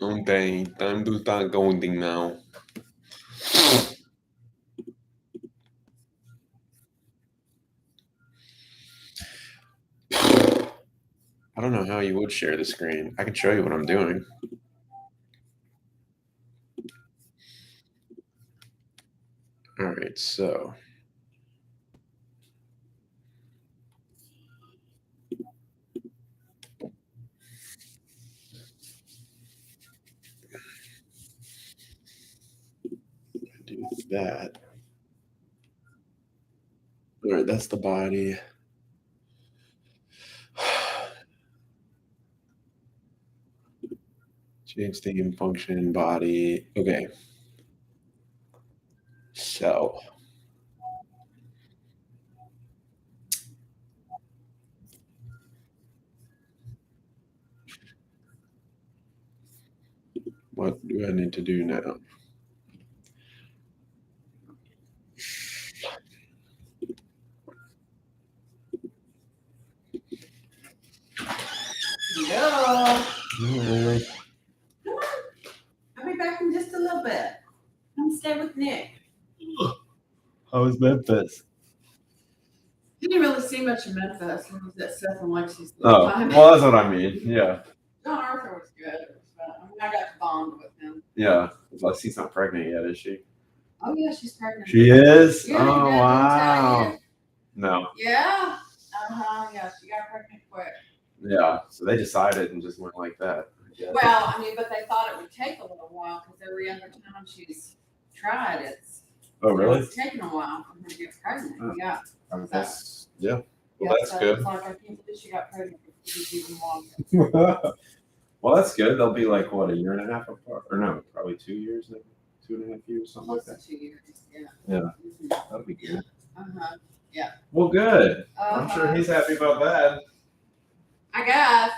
Não tem. Time to start counting now. I don't know how you would share the screen. I can show you what I'm doing. All right, so. Do that. All right, that's the body. Change theme, function, body. Okay. So. What do I need to do now? Hello. Hello. Come on. I'll be back in just a little bit. Come stay with Nick. How was Memphis? You didn't really see much of Memphis. It was at Seth and Lexi's Oh, time. well, that's what I mean. Yeah. John Arthur was good. It was fun. I mean, I got to bond with him. Yeah. Lexi's not pregnant yet, is she? Oh, yeah, she's pregnant. She is? Yeah, Oh, Dad didn't wow. tell you. No. Yeah. Yeah, she got pregnant quick. Yeah. So they decided and just went like that. Yeah. Well, I mean, but they thought it would take a little while because every other time she's tried, it's It's taken a while for her to get pregnant. Oh. Yeah. That's, yeah. Well, Yeah, that's so good. It's like I can't believe she got pregnant before she's even longer. Well, that's good. They'll be like, what, a year and a half apart? Or no, probably 2 years, maybe 2.5 years, something Close like that. to 2 years. Yeah. Yeah. Mhm. That'll be good. Yeah. Well, good. I'm sure he's happy about that. I guess.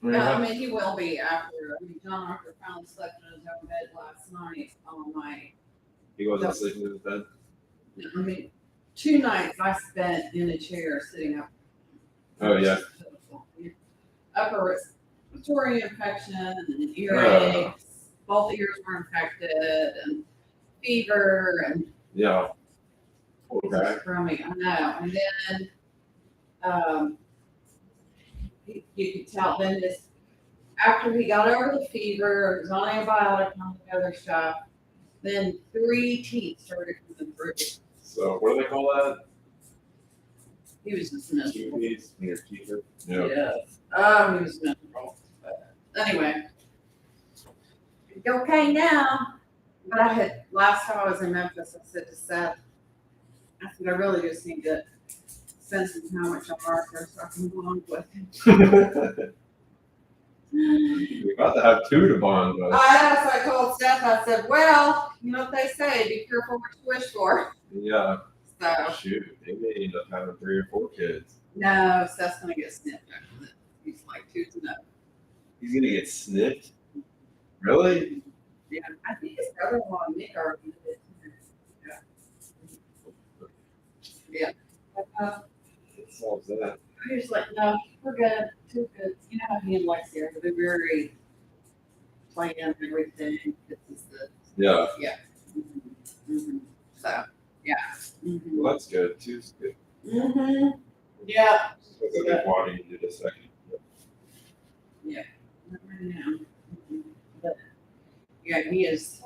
Yeah. I mean, he will be after. I mean, John Arthur finally slept in his own bed last night all night. He wasn't sleeping in his bed? I mean, 2 nights I spent in a chair sitting up. Oh, yeah. Upper respiratory infection and earaches. Both ears were infected and fever and Yeah. Okay. crummy. I know. And then you could tell then this after he got over the fever, he was on antibiotic and all the other stuff, then 3 teeth started coming through. So what do they call that? He was just miserable. Teeth. Your teeth. Yeah. He was miserable. But anyway, he's okay now. But I had last time I was in Memphis, I said to Seth, I said I really just need to spend some time with John Arthur so I can bond with him. You're about to have 2 to bond with. I told Seth, I said, well, you know what they say, be careful what you wish for. Yeah. So Shoot, they may end up having 3 or 4 kids. no, Seth's gonna get snipped after this. He's like 2 to 0. He's gonna get snipped? Really? Yeah, I think his brother-in-law Nick already did it. Yeah. What solves that? He was like, no, we're good, too good. You know how he and Lexi are, they're very planned and everything. This is the Yeah. So yeah. Well, that's good. 2's good. Yeah. What's a big body you did a second? Yeah. But yeah, he is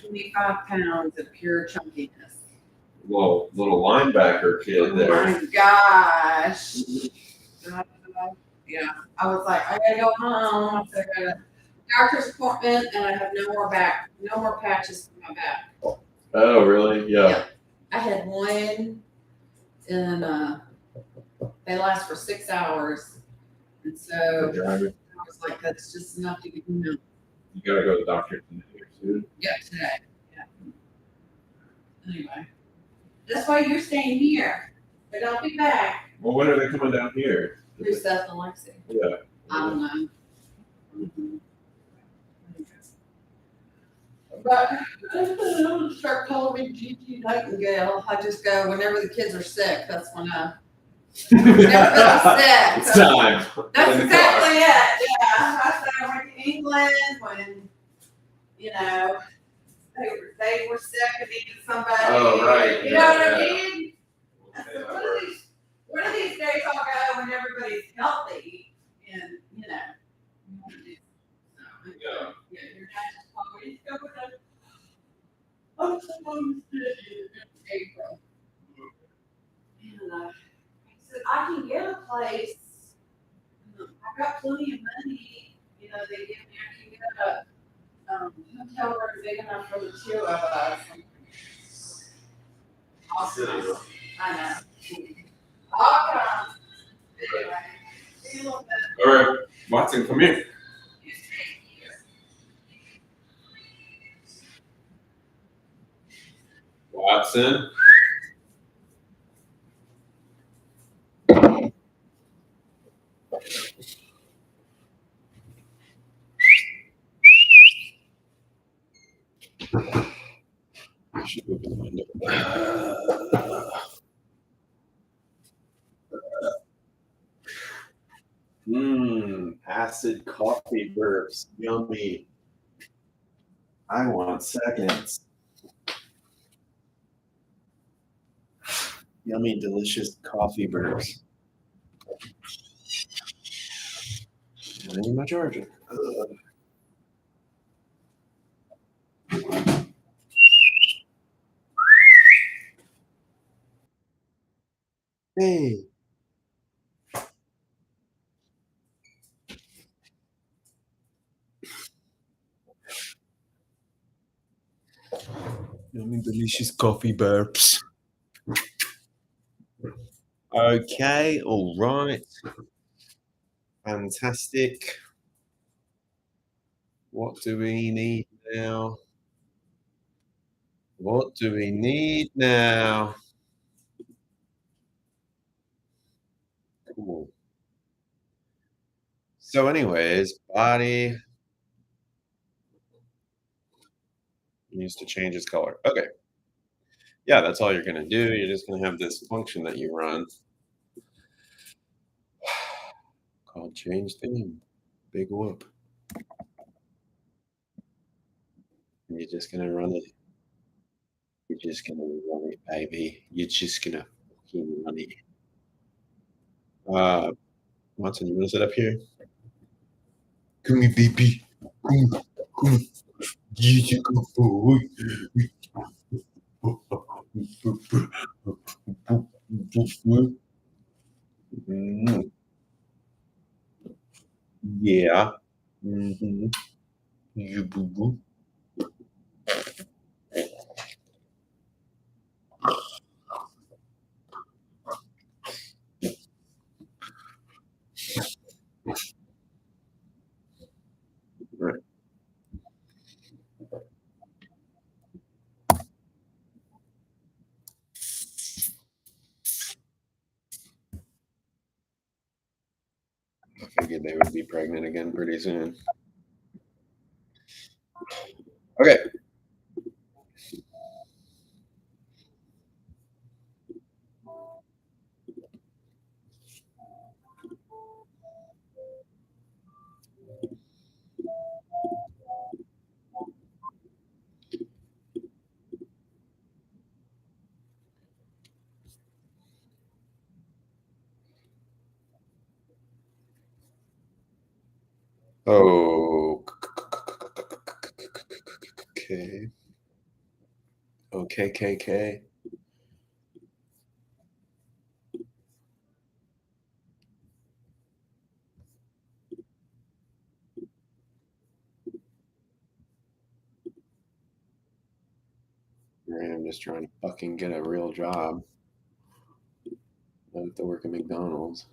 25 pounds of pure chunkiness. Little linebacker kid there. Oh my gosh. Yeah. I was like, I gotta go home. I said, I got a doctor's appointment and I have no more patches for my back. Oh, really? Yeah. I had one and they last for 6 hours. And so Driving. I was like, that's just enough to get me out. You gotta go to the doctor today or soon. Yeah, today. Yeah. Anyway. That's why you're staying here. But I'll be back. Well, when are they coming down here? Who's Seth and Lexi? Yeah. I don't know. But don't start calling me Gigi Nightingale. I just go whenever the kids are sick. That's when I never been sick. It's time. That's exactly it. Yeah. I said I went to England when you know, they were sick and needed somebody. Oh, right. You know what I Yeah. mean? I said, one of these days I'll go when everybody's healthy and, you know. Yeah. Yeah, your dad just always go with the, I'm supposed to in April. And he said, I can get a place. I've got plenty of money. You know, they give me, I can get a hotel room big enough for the two of us. Awesome. I know. I'll come. Anyway, see you in a little bit. All right, Watson, come here. Watson. Should open the window. Acid coffee burps. Yummy. I want seconds. Yummy, delicious coffee burps. I need my charger. Hey. Yummy, delicious coffee burps. Okay, all right. Fantastic. What do we need now? What do we need now? Cool. So, anyways, body needs to change its color. Okay. Yeah, that's all you're going to do. You're just going to have this function that you run called change theme. Big whoop. And you're just going to run it. You're just going to run it, baby. You're just going to fucking run it. Watson, you want to sit up here? Come here, baby. Come, come. Yeah, good boy. Mm, yeah. Mm-hmm. You boo boo. Right. I figured they would be pregnant again pretty soon. Okay. Oh. Okay. Okay, KK. Right, I'm just trying to fucking get a real job. I have to work at McDonald's.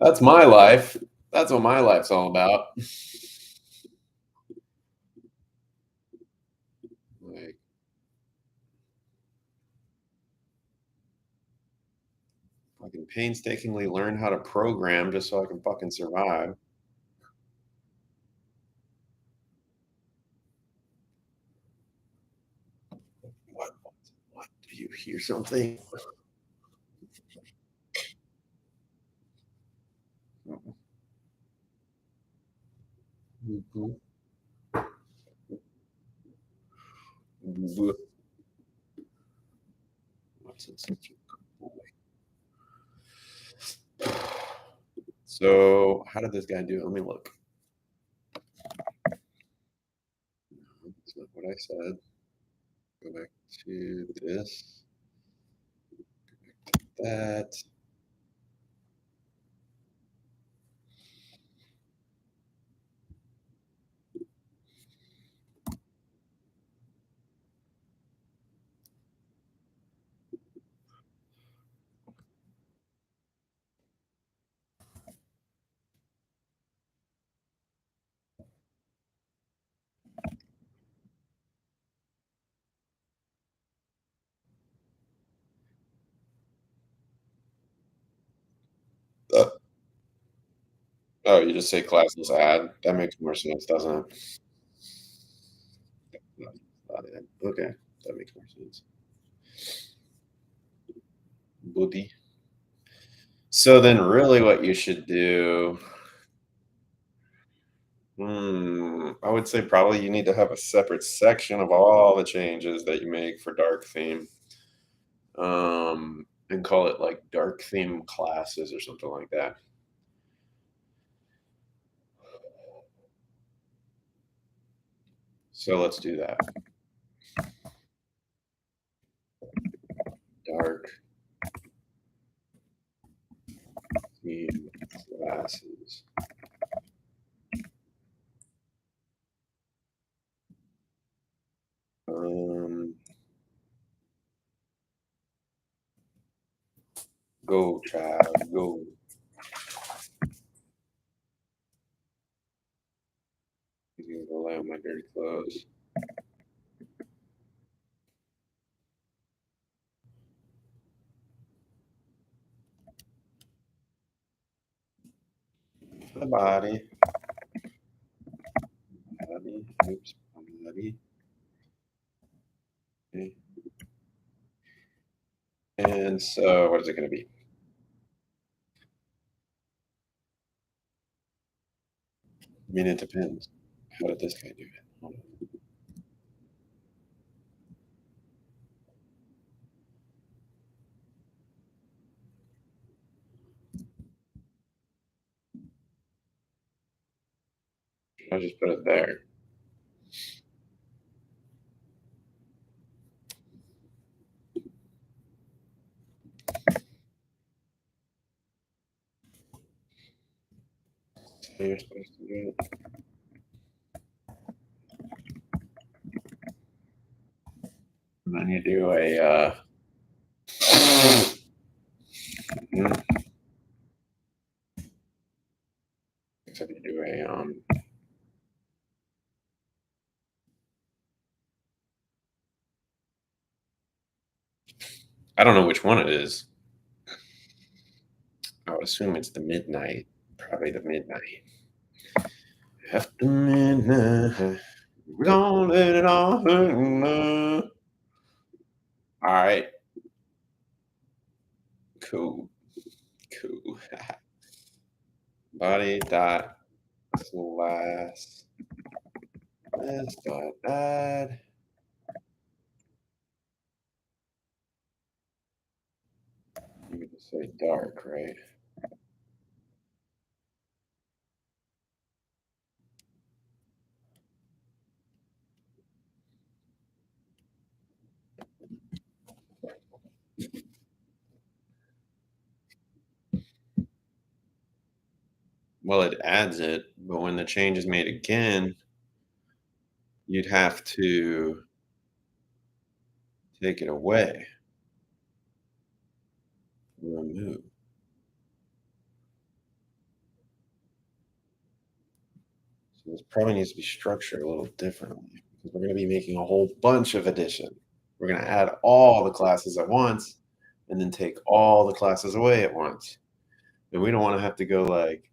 That's my life. That's what my life's all about. Like, fucking painstakingly learn how to program just so I can fucking survive. What? What? Do you hear something? Mhm. What's in such a good boy? So, how did this guy do? Let me look. No, that's not what I said. Go back to this. That. Uh, oh, you just say classes add. That makes more sense, doesn't it? No, not add. Okay, that makes more sense. Buddy. So then, really, what you should do, I would say probably you need to have a separate section of all the changes that you make for dark theme, and call it like dark theme classes or something like that. So let's do that. Dark theme classes. Um, Go, child, go. He's gonna go lay on my dirty clothes. My body. Body. Oops. Body. Okay. And so, what is it going to be? I mean, it depends. How did this guy do it? Hold on. I just put it there. So you're supposed to do it. And then you do a. Mm, except you do a. I don't know which one it is. I would assume it's the midnight. Probably the midnight. After midnight, we're gonna let it all hang. All right. Cool. Cool. Body dot class. This dot add. You can just say dark, right? Well, it adds it, but when the change is made again, you'd have to take it away, remove. So this probably needs to be structured a little differently because we're going to be making a whole bunch of addition. We're going to add all the classes at once and then take all the classes away at once. And we don't want to have to go like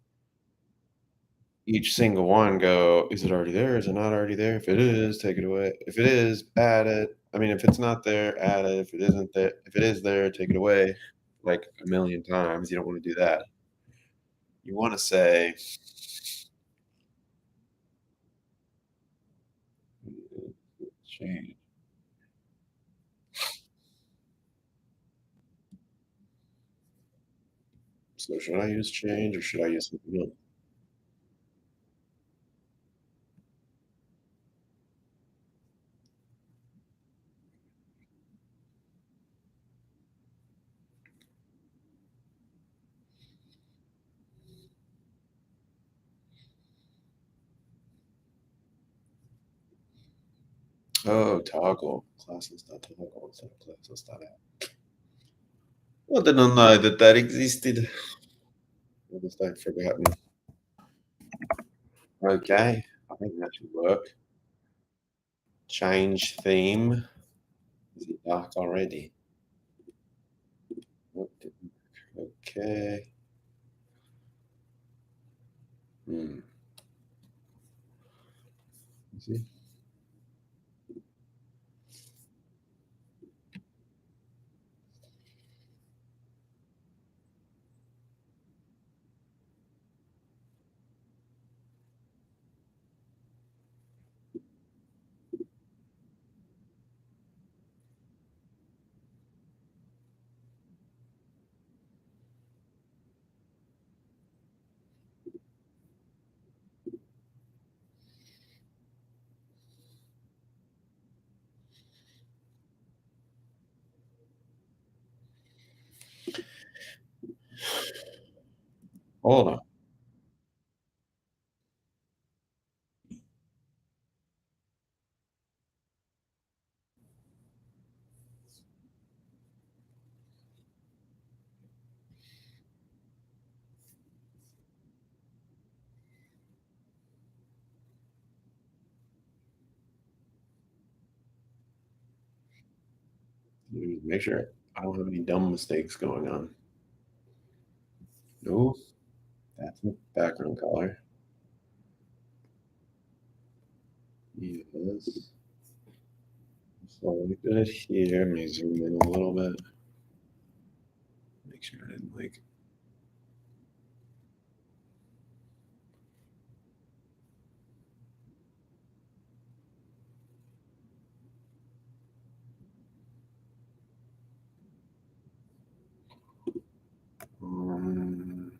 each single one go, is it already there? Is it not already there? If it is, take it away. If it is, add it. I mean, if it's not there, add it. If it isn't there, if it is there, take it away like a million times. You don't want to do that. You want to say, change. So should I use change or should I use something else? Oh, toggle. Classes.toggle instead of classes.add. Well, didn't know that that existed. I just I'd forgotten. Okay, I think that should work. Change theme. Is it dark already? Nope, didn't work. Okay. Hmm. See? Hold on. Let me make sure I don't have any dumb mistakes going on. No, that's the background color. Yes. Select it here. Let me zoom in a little bit. Make sure I didn't like. Um,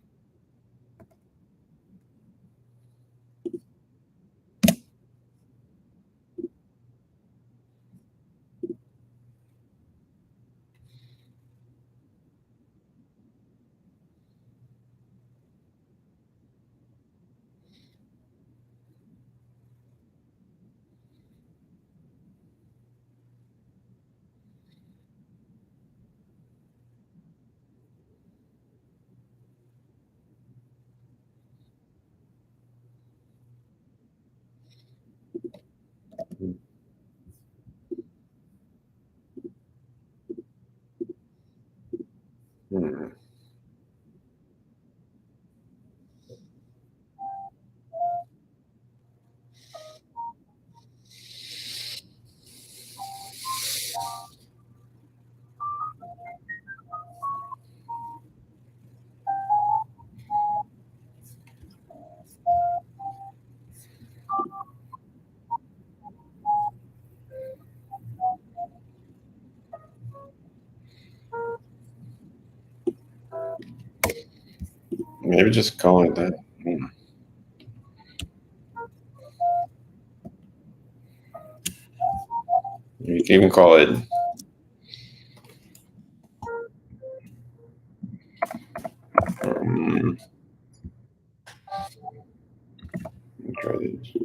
hmm. Maybe just call it that. Hmm. You can even call it. Let me try this.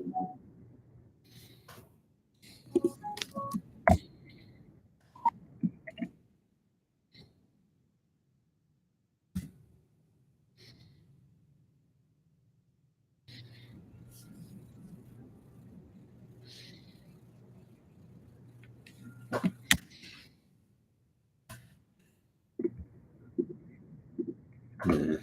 Hmm.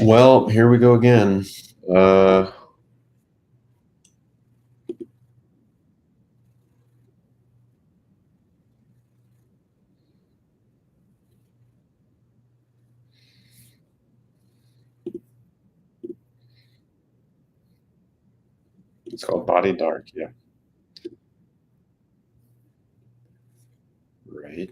Well, here we go again. Uh, It's called body dark. Yeah. Right.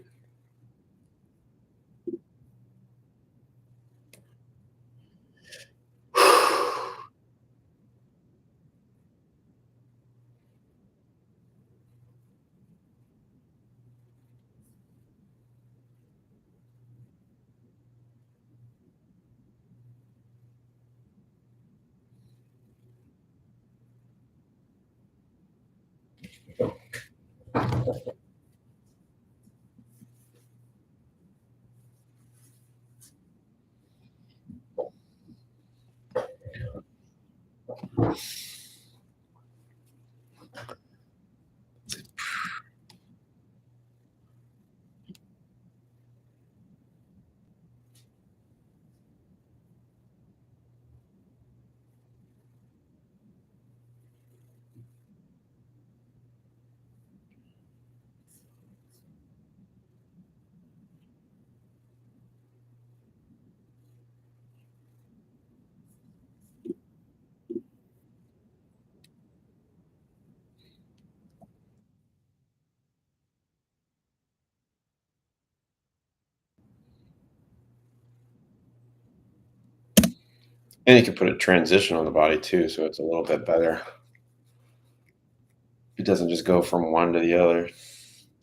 And you can put a transition on the body too, so it's a little bit better. It doesn't just go from one to the other.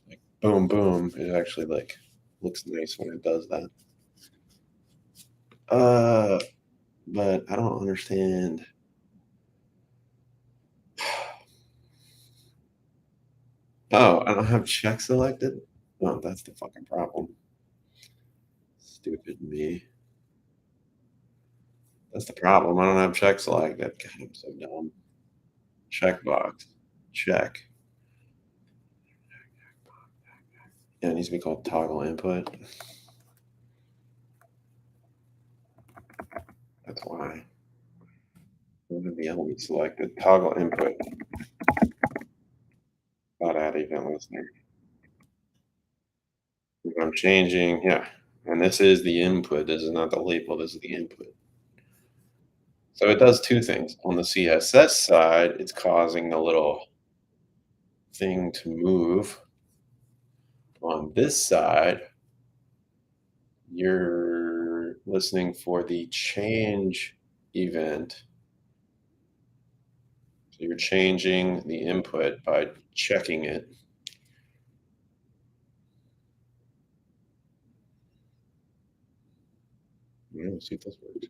Like boom, boom. It actually like looks nice when it does that. Uh, but I don't understand. Oh, I don't have check selected? Oh, that's the fucking problem. Stupid me. That's the problem. I don't have check selected. God, I'm so dumb. Checkbox. Check. Yeah, it needs to be called toggle input. That's why. Don't have the element selected. Toggle input. About add event listener. If I'm changing, yeah. And this is the input. This is not the label. This is the input. So it does two things. On the CSS side, it's causing the little thing to move. On this side, you're listening for the change event. So you're changing the input by checking it. Let's see if this works.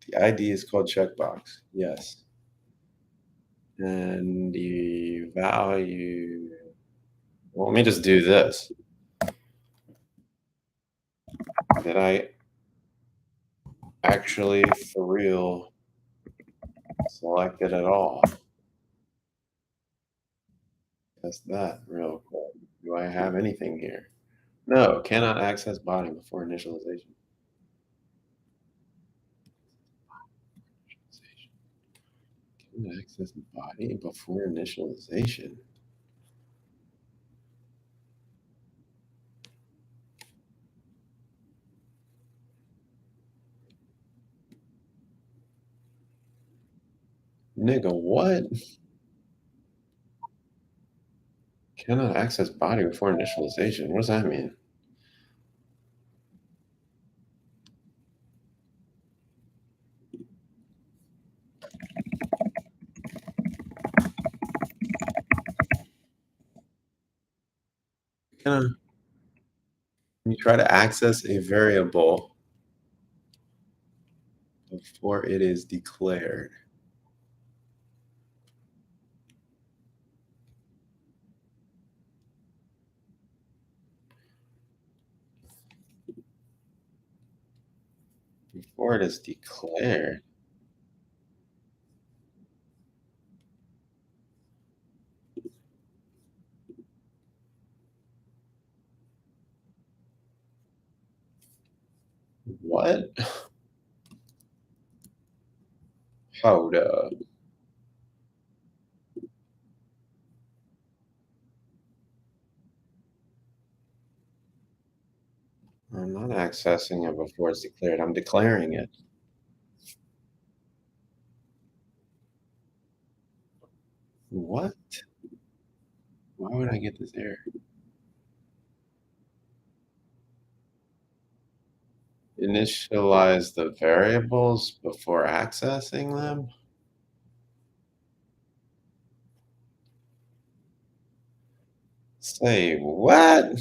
The ID is called checkbox. Yes. And the value. Well, let me just do this. Did I actually, for real, select it at all? Test that real quick. Do I have anything here? No, cannot access body before initialization. Cannot access body before initialization. Nigga, what? Cannot access body before initialization. What does that mean? Can you try to access a variable before it is declared? word is declare. What? Hold up. I'm not accessing it before it's declared. I'm declaring it. What? Why would I get this error? Initialize the variables before accessing them? Say what?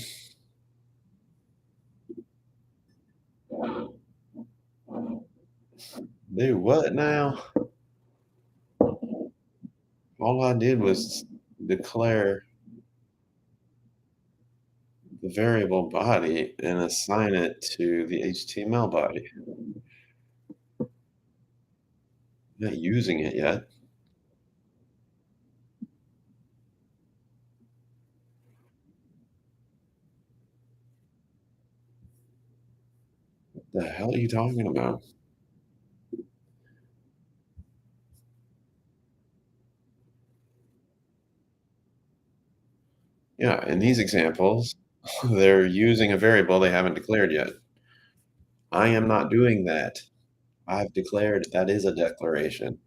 Do what now? All I did was declare the variable body and assign it to the HTML body. I'm not using it yet. What the hell are you talking about? Yeah, in these examples, they're using a variable they haven't declared yet. I am not doing that. I've declared that is a declaration.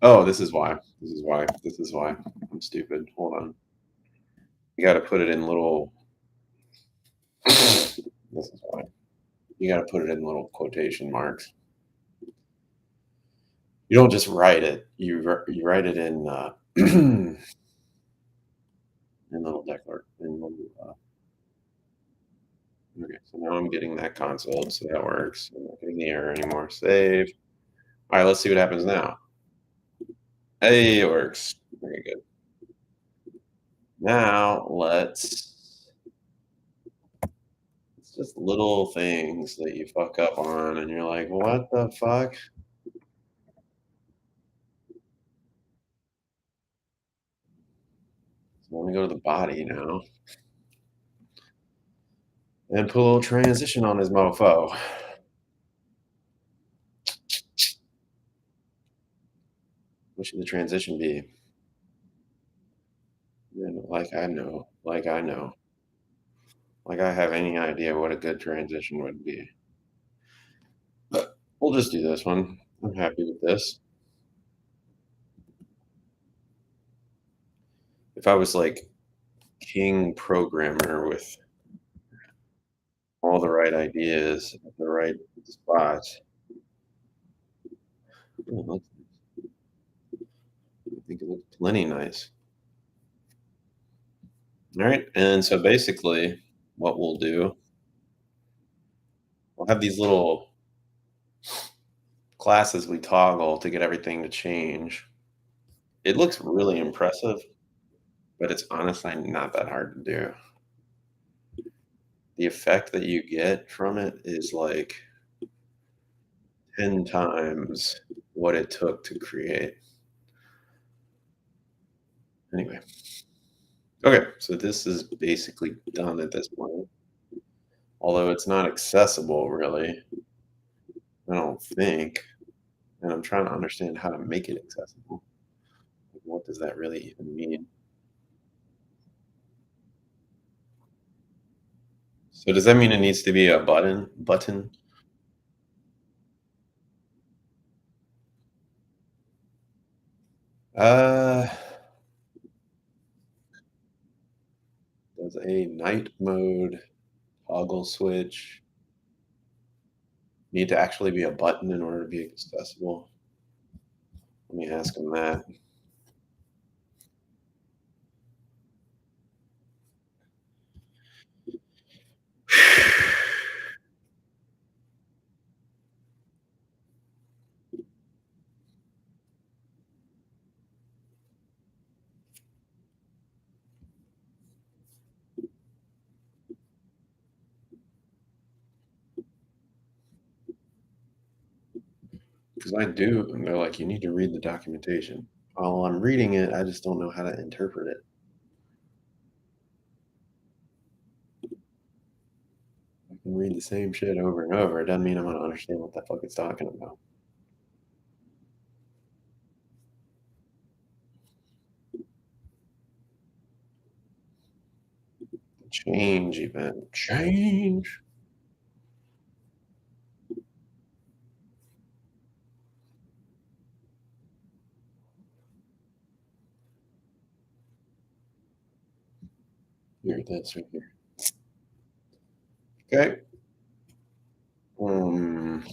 Oh, this is why. This is why. This is why. I'm stupid. Hold on. You got to put it in little. This is why. You got to put it in little quotation marks. You don't just write it. You write it in in little okay, so now I'm getting that console, so that works. I'm not getting the error anymore. Save. All right, let's see what happens now. Hey, it works. Very good. Now it's just little things that you fuck up on, and you're like, what the fuck? So let me go to the body now and put a little transition on this mofo. What should the transition be? Like I know, like I know, like I have any idea what a good transition would be. But we'll just do this one. I'm happy with this. If I was like king programmer with all the right ideas at the right spots, oh, I think it looks plenty nice. All right, and so basically, what we'll do, we'll have these little classes we toggle to get everything to change. It looks really impressive, but it's honestly not that hard to do. The effect that you get from it is like 10 times what it took to create. Anyway, okay, so this is basically done at this point. Although it's not accessible really, I don't think. And I'm trying to understand how to make it accessible. Like, what does that really even mean? So does that mean it needs to be a button? Uh, does a night mode toggle switch need to actually be a button in order to be accessible? Let me ask him that. because I do, and they're like, "You need to read the documentation." While I'm reading it, I just don't know how to interpret it. I can read the same shit over and over. It doesn't mean I'm gonna understand what the fuck it's talking about. Change event. Change. Here, that's right here. Okay. Um,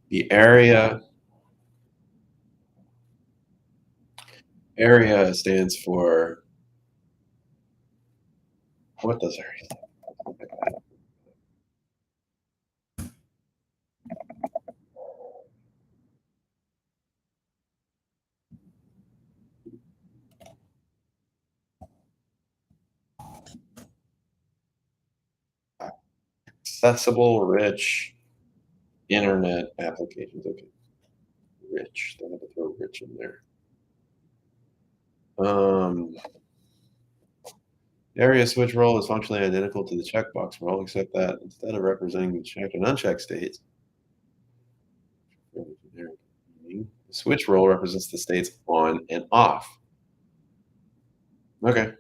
the area stands for what does area stand for? Accessible, rich internet applications. Okay, rich. They had to throw rich in there. Um, area switch role is functionally identical to the checkbox role, except that instead of representing the checked and unchecked states, the switch role represents the states on and off. Okay.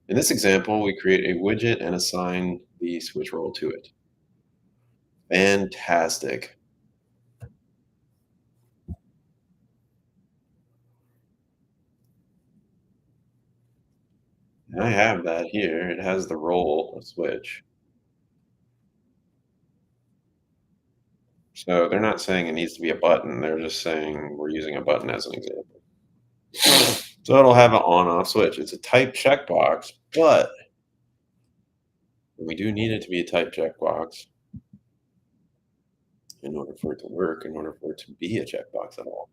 In this example, we create a widget and assign the switch role to it. Fantastic. I have that here. It has the role of switch. So they're not saying it needs to be a button. They're just saying we're using a button as an example. So it'll have an on-off switch. It's a type checkbox, but we do need it to be a type checkbox in order for it to work, in order for it to be a checkbox at all.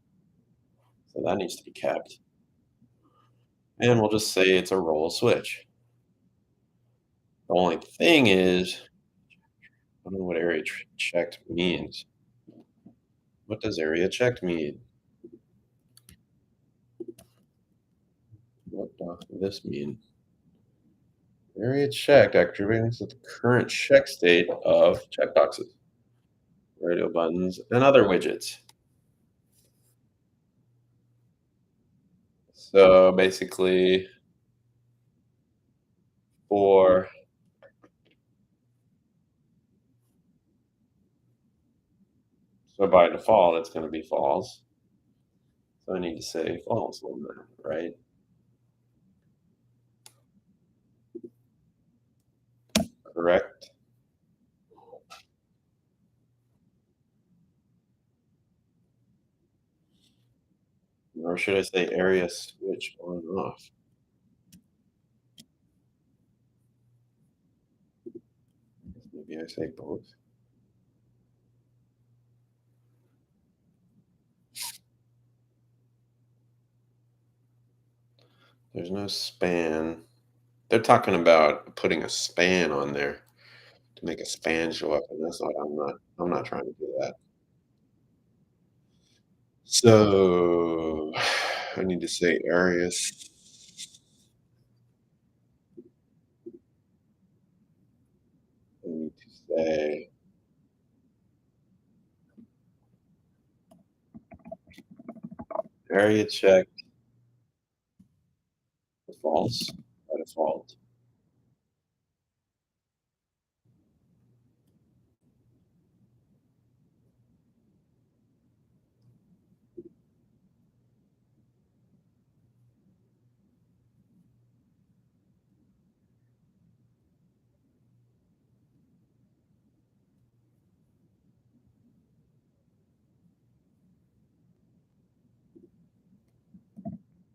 So that needs to be kept. And we'll just say it's a roll switch. The only thing is, I don't know what area checked means. What does area checked mean? What does this mean? Area checked activates the current check state of checkboxes, radio buttons, and other widgets. So basically, for so by default, it's going to be false. So I need to say false on that, right? Correct. Or should I say area switch on and off? Maybe I say both. There's no span. They're talking about putting a span on there to make a span show up, and that's not. I'm not trying to do that. So I need to say areas. I need to say area check false by default.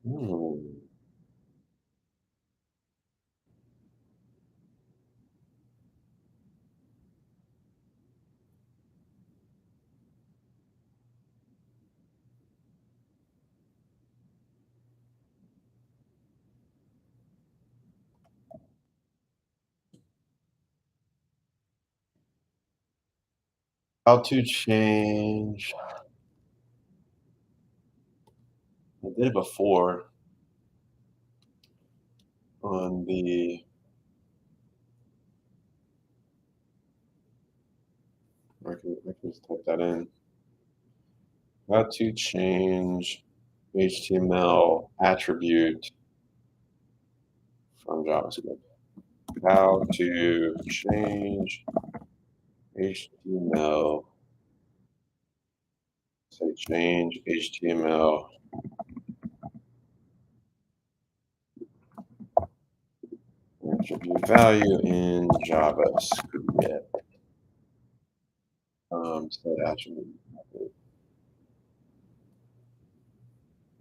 Hmm. How to change. I did it before on the. I can just type that in. How to change HTML attribute from JavaScript. How to change HTML. Say change HTML attribute value in JavaScript. Set attribute.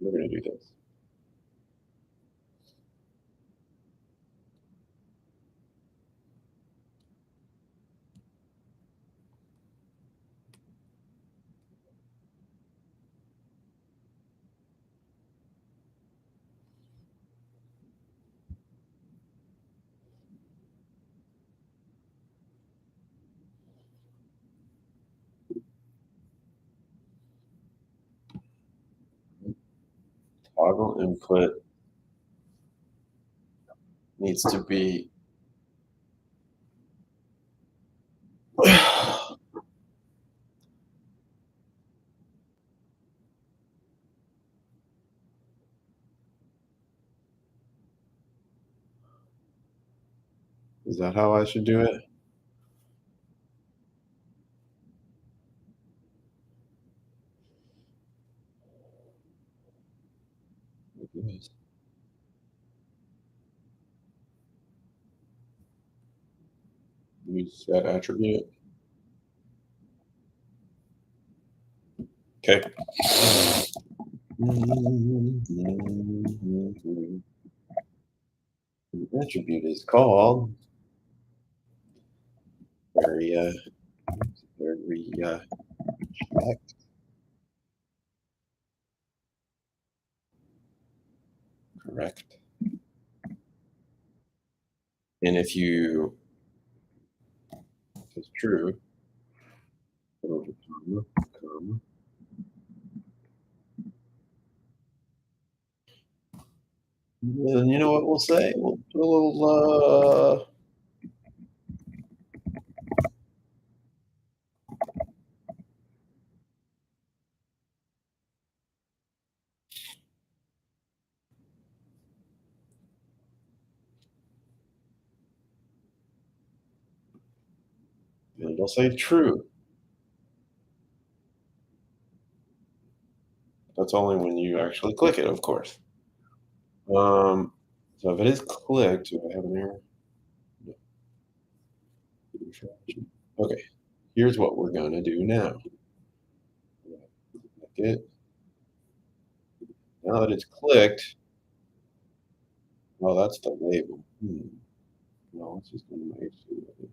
We're going to do this. Toggle input needs to be Is that how I should do it? Use that attribute. Okay. The attribute is called area check. Correct. And if you it's true, it'll be comma. And you know what we'll say? We'll put a little and it'll say true. That's only when you actually click it, of course. So if it is clicked, do I have an error? No. Okay, here's what we're going to do now. Click it. Now that it's clicked, well, that's the label. No, let's just go to my HTML.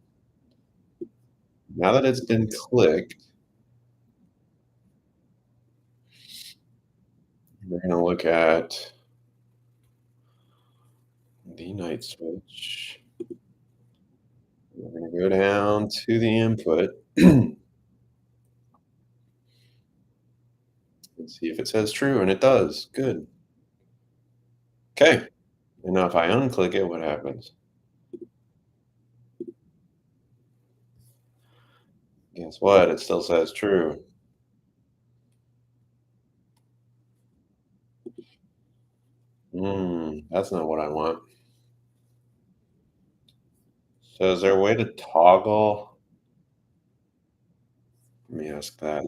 Now that it's been clicked, we're going to look at the night switch. We're going to go down to the input and see if it says true, and it does. Good. Okay. And now if I unclick it, what happens? Guess what? It still says true. That's not what I want. So is there a way to toggle? Let me ask that.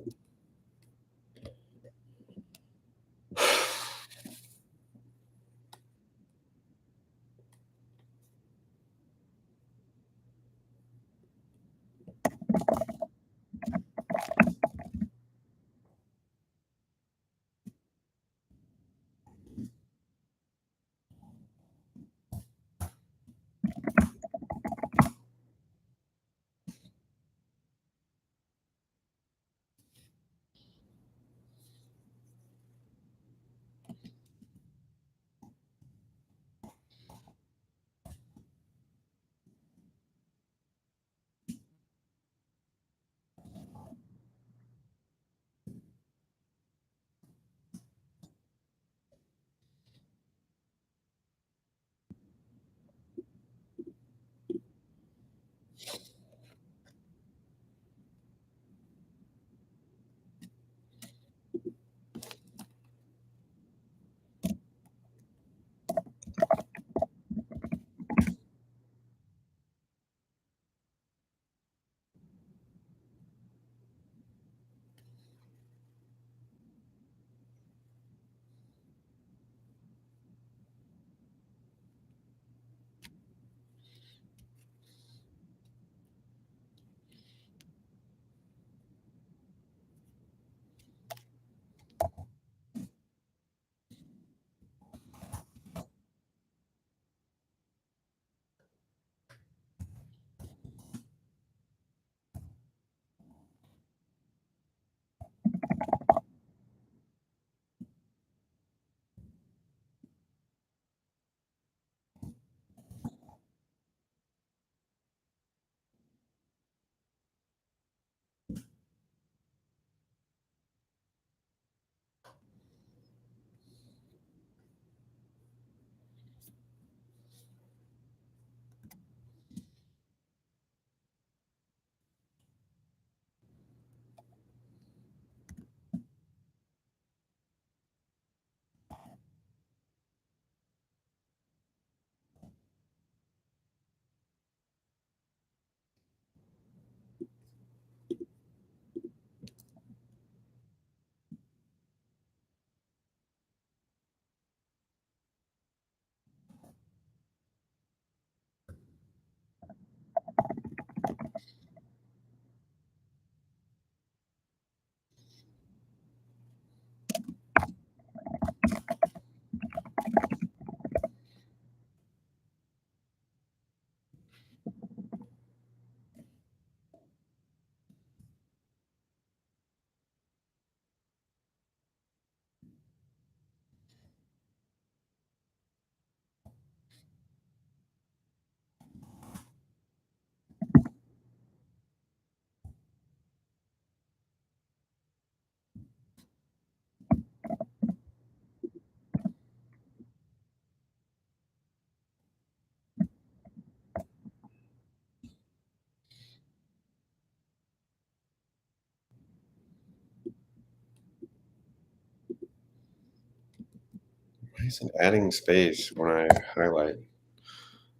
isn't adding space when I highlight?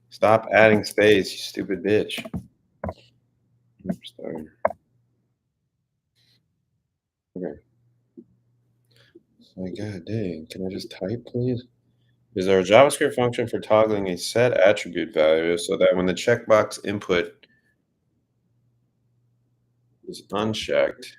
Stop adding space, you stupid bitch. Oops, sorry. Okay. So, god dang, can I just type, please? Is there a JavaScript function for toggling a set attribute value so that when the checkbox input is unchecked?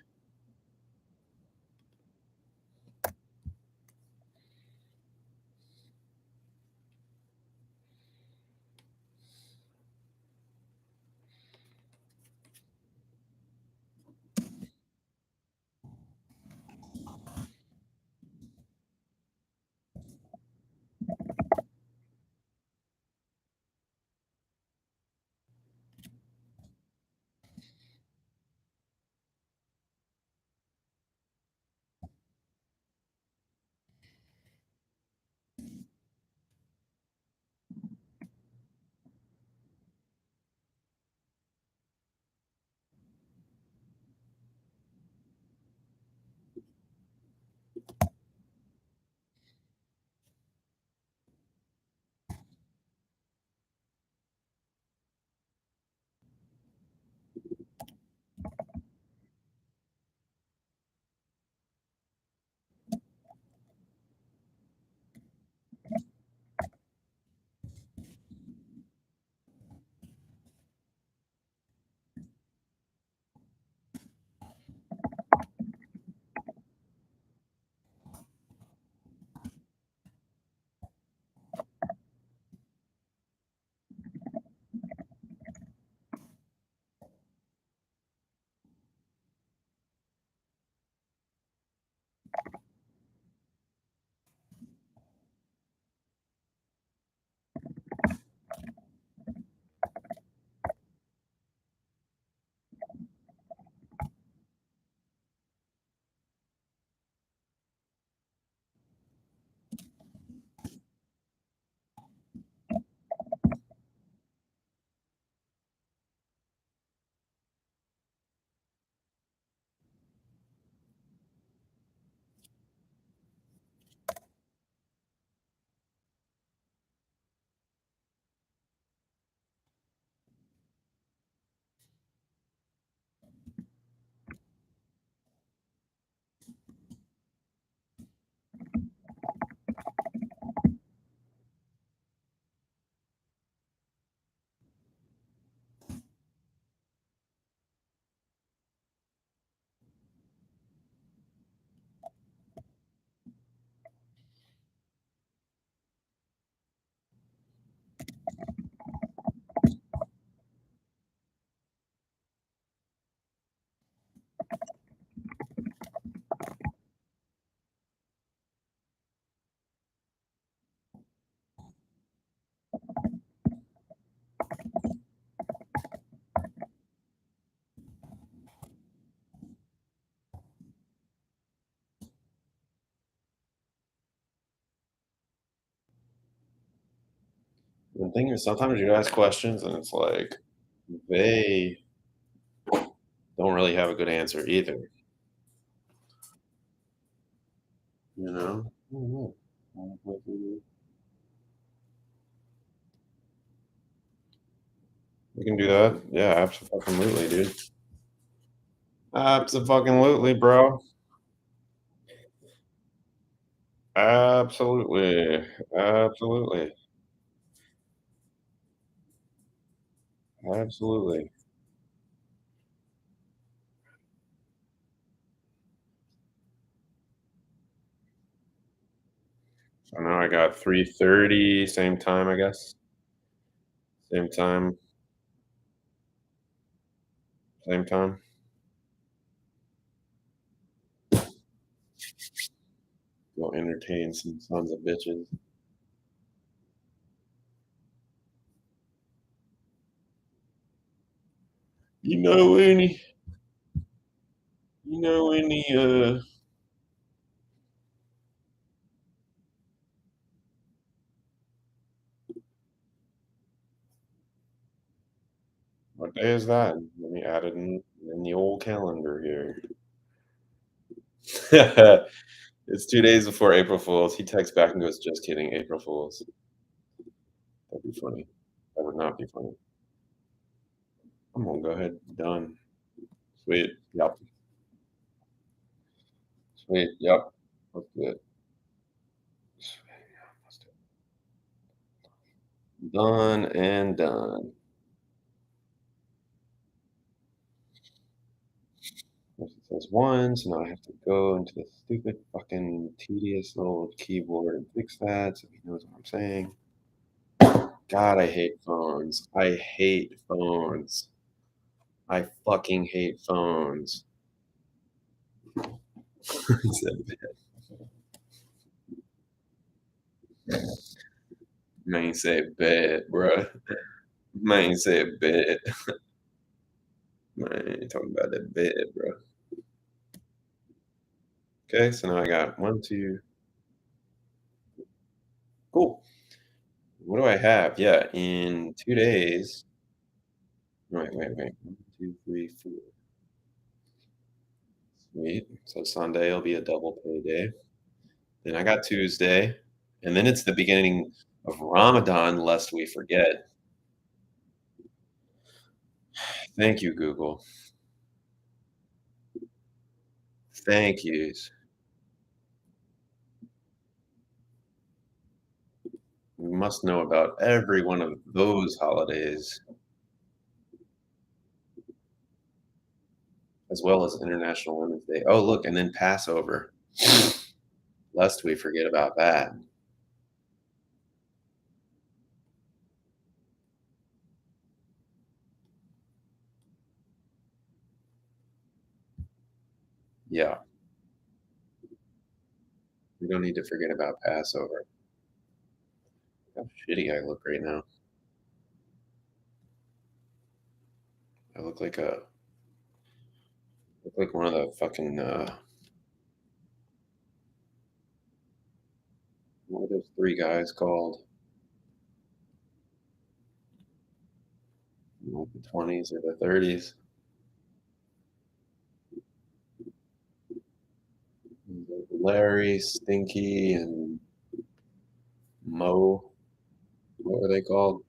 The thing is, sometimes you ask questions and it's like they don't really have a good answer either. You know? We can do that. Yeah, absolutely, dude. Absolutely, bro. Absolutely. Absolutely. Absolutely. So now I got 3:30, same time, I guess. Same time, same time. Go entertain some sons of bitches. You know any you know any what day is that? Let me add it in the old calendar here. It's 2 days before April Fools. He texts back and goes, "Just kidding, April Fools." That'd be funny. That would not be funny. I'm gonna go ahead. Done. Sweet. Yep. Sweet. Yep. Let's do it. Done and done. It says one, so now I have to go into the stupid fucking tedious little keyboard and fix that so he knows what I'm saying. God, I hate phones. I hate phones. I fucking hate phones. He said, man say bed, bruh. Man say bed. Man, you talking about that bed, bro. Okay, so now I got one, two. Cool. What do I have? Yeah, in 2 days. Wait. 1, 2, 3, 4. Sweet. So Sunday will be a double pay day. Then I got Tuesday, and then it's the beginning of Ramadan, lest we forget. Thank you, Google. Thank yous. We must know about every one of those holidays, as well as International Women's Day. Oh, look, and then Passover, lest we forget about that. Yeah, we don't need to forget about Passover. How shitty I look right now. I look like one of the fucking what are those three guys called? Like the 20s or the 30s. Larry, Stinky, and Mo. What were they called?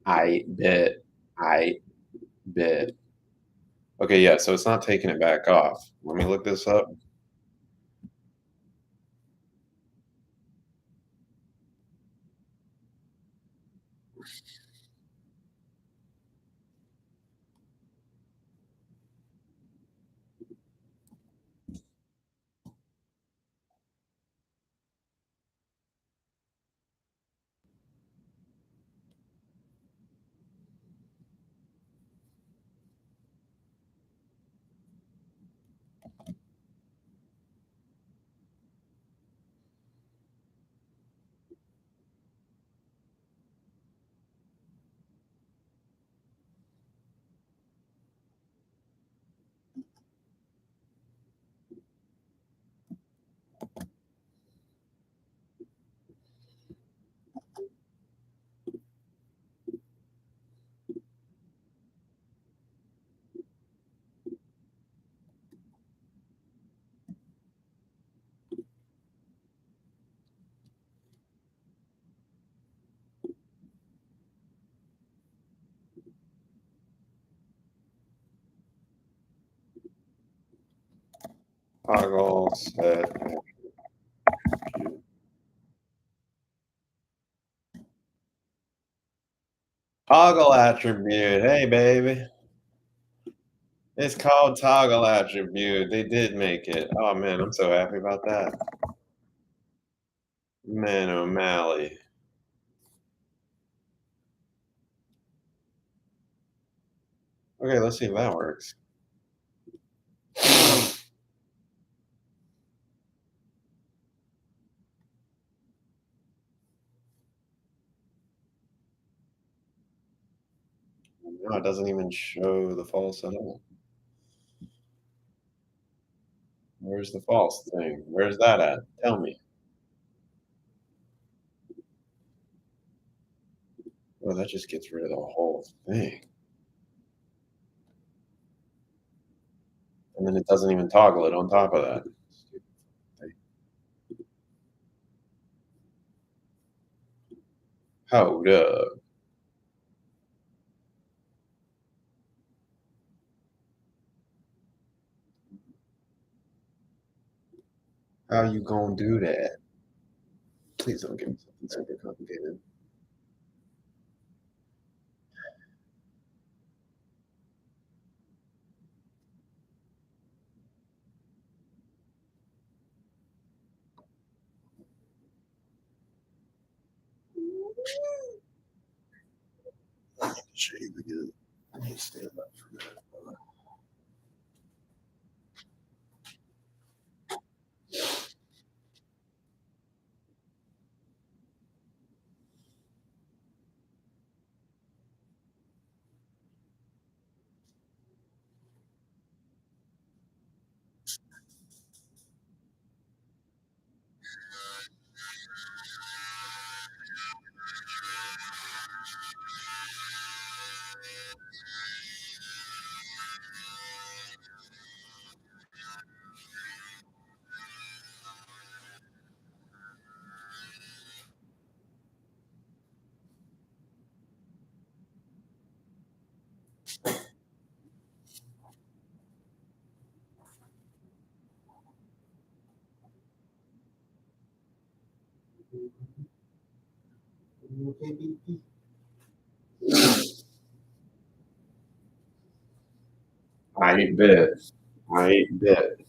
I bet. I bet. Okay, yeah, so it's not taking it back off. Let me look this up. Toggle set. Toggle attribute. Hey, baby. It's called toggle attribute. They did make it. Oh, man, I'm so happy about that. Man O'Malley. Okay, let's see if that works. No, it doesn't even show the false at all. Where's the false thing? Where's that at? Tell me. Oh, that just gets rid of the whole thing. And then it doesn't even toggle it on top of that. Stupid thing. Hold up. How you gonna do that? Please don't give me something super complicated. I need to shave again. I need to stand up for a minute. I ain't bit. I ain't bit.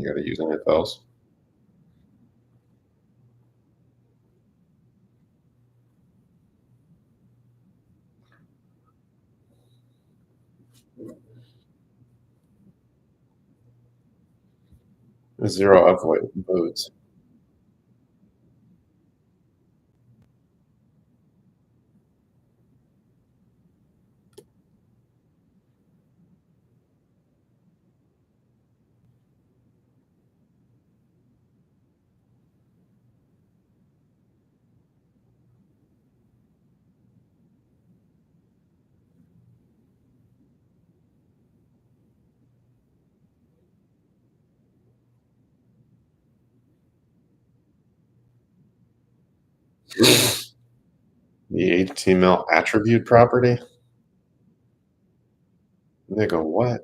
You got to use anything else? Zero avoid boots. The HTML attribute property? Nigga, what?